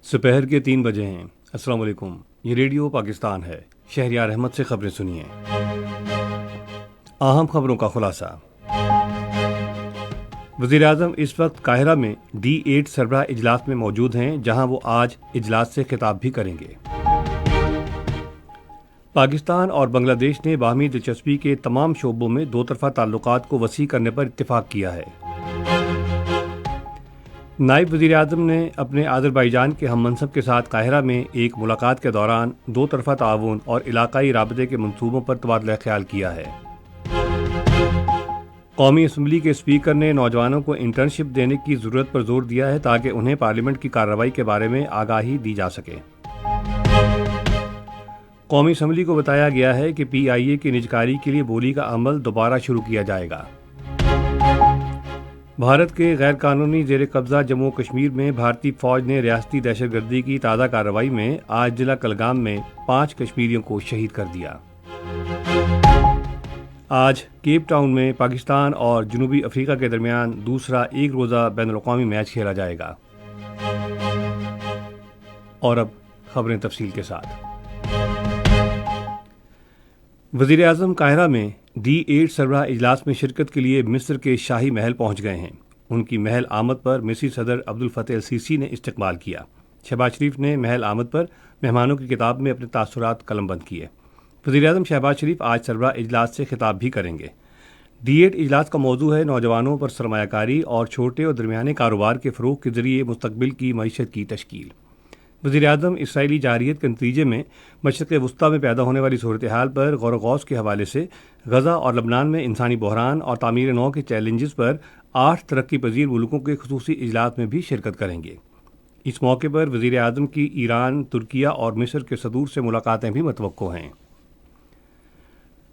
दोपहर के 3 बजे हैं। अस्सलाम वालेकुम। ये रेडियो पाकिस्तान है। शहरियार अहमद से खबरें सुनिए। अहम खबरों का खुलासा। वज़ीर-ए-आज़म इस वक्त काहिरा में D8 सरबराह इजलास में मौजूद हैं, जहां वो आज इजलास से खिताब भी करेंगे। पाकिस्तान और बांग्लादेश ने बाहमी दिलचस्पी के तमाम शोबों में दो तरफ़ा ताल्लुकात को वसी करने पर इत्तेफाक किया है। नायब वज़ीर-ए-आज़म ने अपने आज़रबाईजान के हम मनसब के साथ काहिरा में एक मुलाकात के दौरान दो तरफ़ा ताउन और इलाकाई राबते के मंसूबों पर तबादला ख्याल किया है। कौमी असम्बली के स्पीकर ने नौजवानों को इंटर्नशिप देने की ज़रूरत पर जोर दिया है ताकि उन्हें पार्लियामेंट की कार्रवाई के बारे में आगाही दी जा सके। कौमी असम्बली को बताया गया है कि PIA की निजकारी के लिए बोली का अमल दोबारा शुरू किया जाएगा। भारत के गैर कानूनी जेर कब्ज़ा जम्मू कश्मीर में भारतीय फ़ौज ने रियासती दहशतगर्दी की ताज़ा कार्रवाई में आज जिला कलगाम में 5 कश्मीरियों को शहीद कर दिया। आज केप टाउन में पाकिस्तान और जनूबी अफ्रीका के दरमियान दूसरा एक रोज़ा बैनुल-अक़वामी मैच खेला जाएगा। और अब खबरें तफसील के साथ। वज़ीर-ए-आज़म काहिरा में D8 सरबराह इजलास में शिरकत के लिए मिस्र के शाही महल पहुंच गए हैं। उनकी महल आमद पर मिस्री सदर अब्दुल फतेह अल-सीसी ने इस्तकबाल किया। शहबाज शरीफ ने महल आमद पर मेहमानों की किताब में अपने तासुरात कलमबंद किए। वज़ीर-ए-आज़म शहबाज शरीफ आज सरबराह इजलास से खिताब भी करेंगे। D8 इजलास का मौजू है नौजवानों पर सरमायाकारी और छोटे और दरमियाने कारोबार के फ़रोग़ के ज़रिए मुस्तक़बिल की मईशत की तश्कील। वज़ीर-ए-आज़म इसराइली जारहियत के नतीजे में मशरिक़ वस्ती में पैदा होने वाली सूरत हाल पर गौर व गौस के हवाले से गज़ा और लबनान में इंसानी बहरान और तामीर नौ के चैलेंजेस पर 8 तरक्की पजीर मुल्कों के खुसूसी इजलास में भी शिरकत करेंगे। इस मौके पर वज़ीर-ए-आज़म की ईरान, तुर्किया और मिस्र के सदूर से मुलाकातें भी मतवक्को हैं।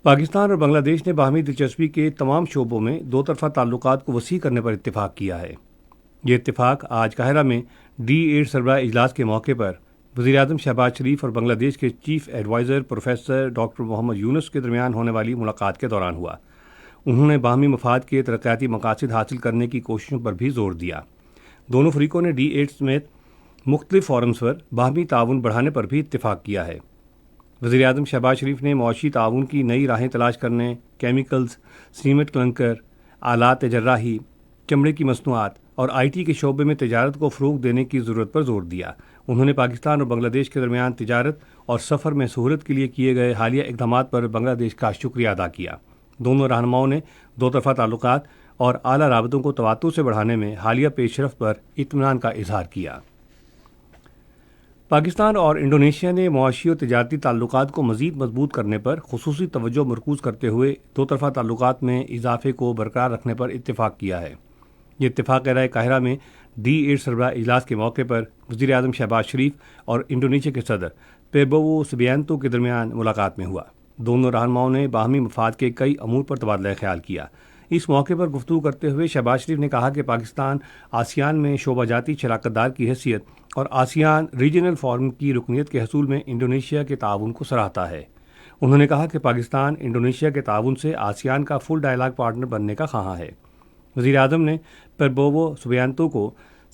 पाकिस्तान और बांग्लादेश ने बाहमी दिलचस्पी के तमाम शोबों में दो तरफ़ा ताल्लुकात को वसी करने पर इत्तेफाक किया है। ये इत्तेफाक आज काहिरा में D8 सरबराह इजलास के मौके पर वज़ीर-ए-आज़म शहबाज शरीफ और बांग्लादेश के chief adviser professor doctor Mohammad Yunus के दरमियान होने वाली मुलाकात के दौरान हुआ। उन्होंने बाहमी मफाद के तरक्याती मकासद हासिल करने की कोशिशों पर भी जोर दिया। दोनों फरीकों ने D8 समेत मुख्तलिफ फोरम्स पर बाहमी ताउन बढ़ाने पर भी इत्तेफाक किया है। वज़ीर-ए-आज़म शहबाज शरीफ ने मुआशी ताउन की नई राहें तलाश करने, केमिकल्स, सीमेंट क्लंकर, आलात जर्राही, चमड़े की मसनूआत और IT के शोबे में तिजारत को फ़रोग़ देने की ज़रूरत पर जोर दिया। उन्होंने पाकिस्तान और बांग्लादेश के दरमियान तिजारत और सफ़र में सहूलत के लिए किए गए हालिया इक़दामात पर बांग्लादेश का शुक्रिया अदा किया। दोनों रहनुमाओं ने दो तरफ़ा ताल्लुकात और आला राबतों को तवातुर से बढ़ाने में हालिया पेशरफ़ पर इत्मीनान का इजहार किया। पाकिस्तान और इंडोनेशिया ने मुआशी और तिजारती ताल्लुकात को मज़ीद मजबूत करने पर खुसूसी तवज्जो मरकूज़ करते हुए दो तरफ़ा ताल्लुकात में इजाफ़े को बरकरार रखने पर इत्तेफाक किया है। ये इत्तेफाक राय काहिरा में D8 सरबराह इजलास के मौके पर वज़ीर-ए-आज़म शहबाज शरीफ और इंडोनेशिया के सदर पेरबोवो सुबियांतो के दरमियान मुलाकात में हुआ। दोनों रहनुमाओं ने बाहमी मफाद के कई अमूर पर तबादला ख्याल किया। इस मौके पर गुफ्तगू करते हुए शहबाज शरीफ ने कहा कि पाकिस्तान आसियान में शोबाजाती शराकतदार की हैसियत और आसियान रीजनल फोरम की रुकनीत के हसूल में इंडोनेशिया के ताउन को सराहता है। उन्होंने कहा कि पाकिस्तान इंडोनेशिया के ताउन से आसियान का फुल डायलॉग पार्टनर बनने का ख्वाह है। वज़ीर-ए-आज़म ने पेरबोवो सुबियांतो को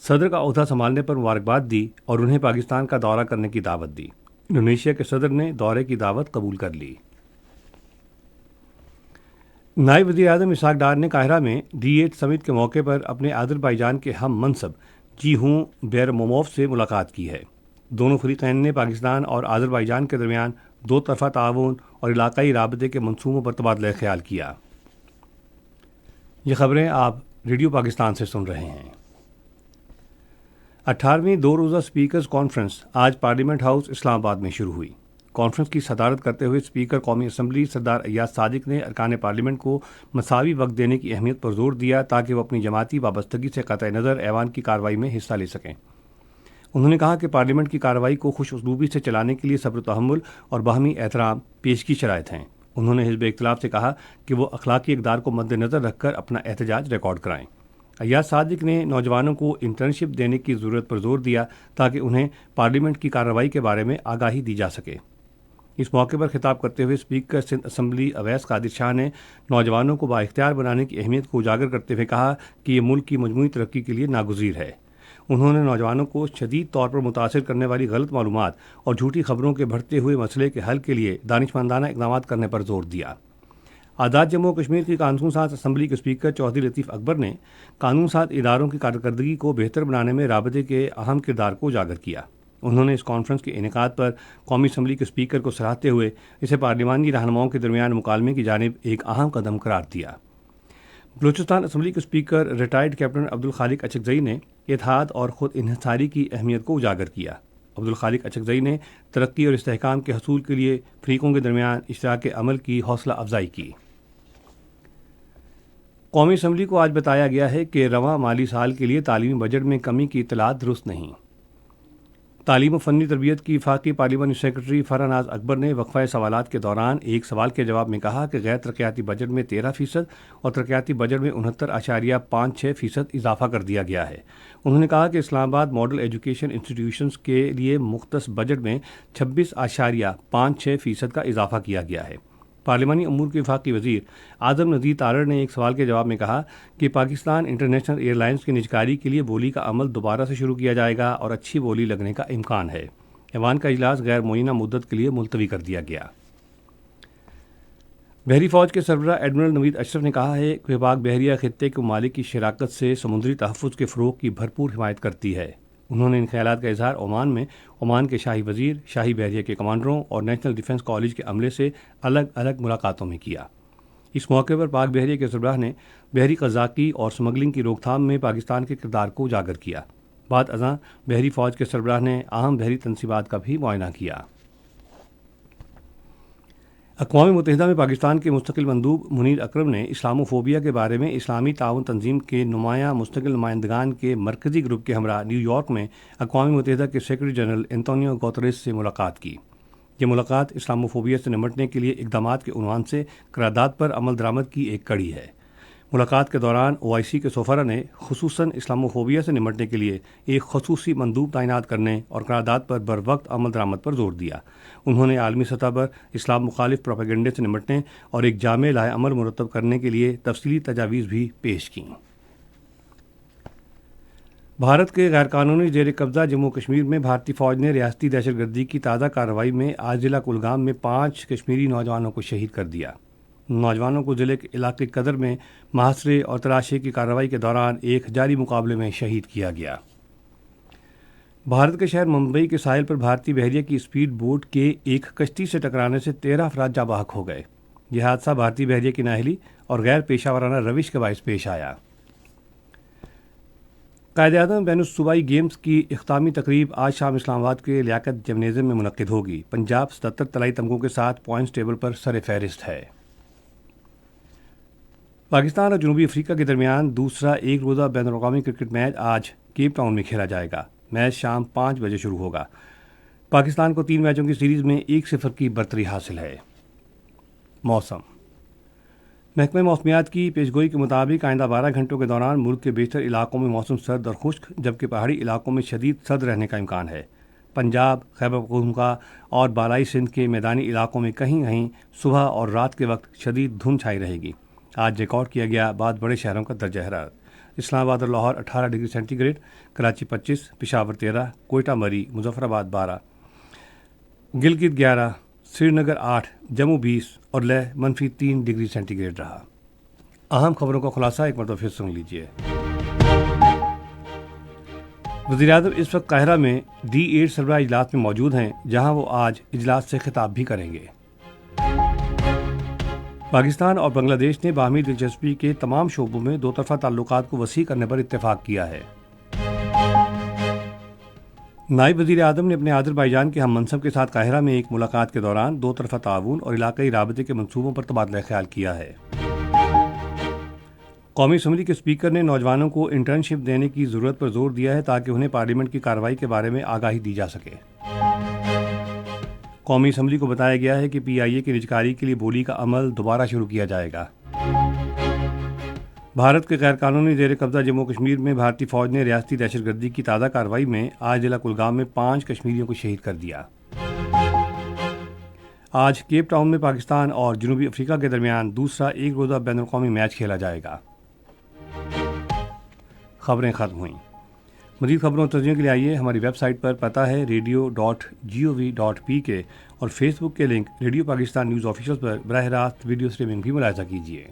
सदर का ओहदा संभालने पर मुबारकबाद दी और उन्हें पाकिस्तान का दौरा करने की दावत दी। इंडोनेशिया के सदर ने दौरे की दावत कबूल कर ली। नायब वज़ीर-ए-आज़म इसहाक डार ने काहिरा में D8 समिट के मौके पर अपने आज़रबाईजान के हम मनसब जीहूं बैरमोमोव से मुलाकात की है। दोनों फरीक़ैन ने पाकिस्तान और आज़रबाईजान के दरमियान दो तरफ़ा ताउन और इलाकाई राबते के मंसूबों पर तबादला ख्याल किया। ये खबरें आप रेडियो पाकिस्तान से सुन रहे हैं। 18वीं दो रोज़ा स्पीकर्स कॉन्फ्रेंस आज पार्लियामेंट हाउस इस्लामाबाद में शुरू हुई। कॉन्फ्रेंस की सदारत करते हुए स्पीकर कौमी असम्बली सरदार अय्याज सादिक ने अरकान पार्लियामेंट को मसावी वक्त देने की अहमियत पर जोर दिया ताकि वो अपनी जमाती वाबस्तगी से क़त्ए नज़र ऐवान की कार्रवाई में हिस्सा ले सकें। उन्होंने कहा कि पार्लियामेंट की कार्रवाई को खुश उसलूबी से चलाने के लिए सब्र तहम्मुल और बाहमी एहतराम पेश की शराइत हैं। उन्होंने हिज़्ब इख्तिलाफ से कहा कि वो अखलाकी इक़दार को मद्देनज़र रखकर अपना एहतजाज रिकॉर्ड कराएं। अय्याज सादिक ने नौजवानों को इंटर्नशिप देने की ज़रूरत पर जोर दिया ताकि उन्हें पार्लियामेंट की कार्रवाई के बारे में आगाही दी जा सके। इस मौके पर खिताब करते हुए स्पीकर सिंध असम्बली अवैस कादिर शाह ने नौजवानों को बाइख्तियार बनाने की अहमियत को उजागर करते हुए कहा कि ये मुल्क की मजमूई तरक्की के लिए नागुज़ीर है। انہوں نے نوجوانوں کو شدید طور پر متاثر کرنے والی غلط معلومات اور جھوٹی خبروں کے بڑھتے ہوئے مسئلے کے حل کے لیے دانشمندانہ اقدامات کرنے پر زور دیا۔ آزاد جموں و کشمیر کی قانون ساز اسمبلی کے اسپیکر چودھری لطیف اکبر نے قانون ساز اداروں کی کارکردگی کو بہتر بنانے میں رابطے کے اہم کردار کو اجاگر کیا۔ انہوں نے اس کانفرنس کے انعقاد پر قومی اسمبلی کے اسپیکر کو سراہتے ہوئے اسے پارلیمانی رہنماؤں کے درمیان مکالمے کی جانب ایک اہم قدم قرار دیا۔ بلوچستان اسمبلی کے speaker retired captain Abdul Khaliq Achakzai نے اتحاد اور خود انحصاری کی اہمیت کو اجاگر کیا۔ عبدالخالق اچکزئی نے ترقی اور استحکام کے حصول کے لیے فریقوں کے درمیان اشتراک عمل کی حوصلہ افزائی کی۔ قومی اسمبلی کو آج بتایا گیا ہے کہ رواں مالی سال کے لیے تعلیمی بجٹ میں کمی کی اطلاعات درست نہیں۔ تعلیم و فنی تربیت کی وفاقی پارلیمانی سیکرٹری فرح ناز اکبر نے وقفہ سوالات کے دوران ایک سوال کے جواب میں کہا کہ غیر ترقیاتی بجٹ میں 13% اور ترقیاتی بجٹ میں 69.56% اضافہ کر دیا گیا ہے۔ انہوں نے کہا کہ اسلام آباد ماڈل ایجوکیشن انسٹیٹیوشنز کے لیے مختص بجٹ میں 26.56% کا اضافہ کیا گیا ہے۔ پارلیمانی امور کے وفاقی وزیر اعظم ندیر تارڑ نے ایک سوال کے جواب میں کہا کہ پاکستان انٹرنیشنل ایئر لائنز کی نجکاری کے لیے بولی کا عمل دوبارہ سے شروع کیا جائے گا اور اچھی بولی لگنے کا امکان ہے۔ ایوان کا اجلاس غیر معینہ مدت کے لیے ملتوی کر دیا گیا۔ بحری فوج کے سربراہ ایڈمرل نوید اشرف نے کہا ہے کہ پاک بحریہ خطے کے ممالک کی شراکت سے سمندری تحفظ کے فروغ کی بھرپور حمایت کرتی ہے۔ انہوں نے ان خیالات کا اظہار عمان کے شاہی وزیر، شاہی بحریہ کے کمانڈروں اور نیشنل ڈیفنس کالج کے عملے سے الگ الگ ملاقاتوں میں کیا۔ اس موقع پر پاک بحریہ کے سربراہ نے بحری قزاقی اور سمگلنگ کی روک تھام میں پاکستان کے کردار کو اجاگر کیا۔ بعد ازاں بحری فوج کے سربراہ نے اہم بحری تنصیبات کا بھی معائنہ کیا۔ اقوام متحدہ میں پاکستان کے مستقل مندوب منیر اکرم نے اسلاموفوبیا کے بارے میں اسلامی تعاون تنظیم کے نمایاں مستقل نمائندگان کے مرکزی گروپ کے ہمراہ نیو یارک میں اقوام متحدہ کے سیکرٹری جنرل انتونیو گوتریس سے ملاقات کی۔ یہ ملاقات اسلاموفوبیا سے نمٹنے کے لیے اقدامات کے عنوان سے قرارداد پر عمل درآمد کی ایک کڑی ہے۔ ملاقات کے دوران OIC کے سفراء نے خصوصاً اسلاموفوبیا سے نمٹنے کے لیے ایک خصوصی مندوب تعینات کرنے اور قرارداد پر بروقت عمل درآمد پر زور دیا۔ انہوں نے عالمی سطح پر اسلام مخالف پروپیگنڈے سے نمٹنے اور ایک جامع لائحہ عمل مرتب کرنے کے لیے تفصیلی تجاویز بھی پیش کیں۔ بھارت کے غیر قانونی زیر قبضہ جموں کشمیر میں بھارتی فوج نے ریاستی دہشت گردی کی تازہ کارروائی میں آج ضلع کلگام میں 5 کشمیری نوجوانوں کو شہید کر دیا۔ نوجوانوں کو ضلع کے علاقے قدر میں محاصرے اور تلاشی کی کارروائی کے دوران ایک جاری مقابلے میں شہید کیا گیا۔ بھارت کے شہر ممبئی کے ساحل پر بھارتی بحریہ کی اسپیڈ بوٹ کے ایک کشتی سے ٹکرانے سے 13 افراد جاں بحق ہو گئے۔ یہ حادثہ بھارتی بحریہ کی نااہلی اور غیر پیشہ ورانہ روش کے باعث پیش آیا۔ قائد اعظم بین الصوبائی گیمز کی اختتامی تقریب آج شام اسلام آباد کے لیاقت جمنیزیم میں منعقد ہوگی۔ پنجاب 77 طلائی تمغوں کے ساتھ پوائنٹس ٹیبل پر سر فہرست ہے۔ پاکستان اور جنوبی افریقہ کے درمیان دوسرا ایک روزہ بین الاقوامی کرکٹ میچ آج کیپ ٹاؤن میں کھیلا جائے گا۔ میچ شام 5 بجے شروع ہوگا۔ پاکستان کو 3 میچوں کی سیریز میں 1-0 کی برتری حاصل ہے۔ موسم محکمہ موسمیات کی پیشگوئی کے مطابق آئندہ 12 گھنٹوں کے دوران ملک کے بیشتر علاقوں میں موسم سرد اور خشک جبکہ پہاڑی علاقوں میں شدید سرد رہنے کا امکان ہے۔ پنجاب، خیبر پختونخوا اور بالائی سندھ کے میدانی علاقوں میں کہیں کہیں صبح اور رات کے وقت شدید دھند چھائی رہے گی۔ آج ریکارڈ کیا گیا بعض بڑے شہروں کا درجہ حرارت۔ اسلام آباد اور Lahore 18 degree centigrade, Karachi 25، Peshawar 13، Quetta Murree, Muzaffarabad 12، Gilgit 11، سری نگر 8، جموں 20 اور لیہ -3 ڈگری سینٹی گریڈ رہا۔ اہم خبروں کا خلاصہ ایک مرتبہ پھر سن لیجیے۔ وزیر اعظم اس وقت قاہرہ میں D8 سربراہ اجلاس میں موجود ہیں جہاں وہ آج اجلاس سے خطاب بھی کریں گے۔ پاکستان اور بنگلہ دیش نے باہمی دلچسپی کے تمام شعبوں میں دو طرفہ تعلقات کو وسیع کرنے پر اتفاق کیا ہے۔ نائب وزیر اعظم نے اپنے آذربائیجان کے ہم منصب کے ساتھ قاہرہ میں ایک ملاقات کے دوران دو طرفہ تعاون اور علاقائی رابطے کے منصوبوں پر تبادلہ خیال کیا ہے۔ قومی اسمبلی کے اسپیکر نے نوجوانوں کو انٹرنشپ دینے کی ضرورت پر زور دیا ہے تاکہ انہیں پارلیمنٹ کی کارروائی کے بارے میں آگاہی دی جا سکے۔ قومی اسمبلی کو بتایا گیا ہے کہ PIA کی نجکاری کے لیے بولی کا عمل دوبارہ شروع کیا جائے گا۔ بھارت کے غیر قانونی زیر قبضہ جموں کشمیر میں بھارتی فوج نے ریاستی دہشت گردی کی تازہ کارروائی میں آج ضلع کلگام میں 5 کشمیریوں کو شہید کر دیا۔ آج کیپ ٹاؤن میں پاکستان اور جنوبی افریقہ کے درمیان دوسرا ایک روزہ بین الاقوامی میچ کھیلا جائے گا۔ خبریں ختم ہوئیں۔ مزید خبروں اور ترجمے کے لیے آئیے ہماری ویب سائٹ پر، پتہ ہے radio.gov.pk، اور فیس بک کے link radio Pakistan news official پر براہ راست ویڈیو اسٹریمنگ بھی ملاحظہ کیجیے۔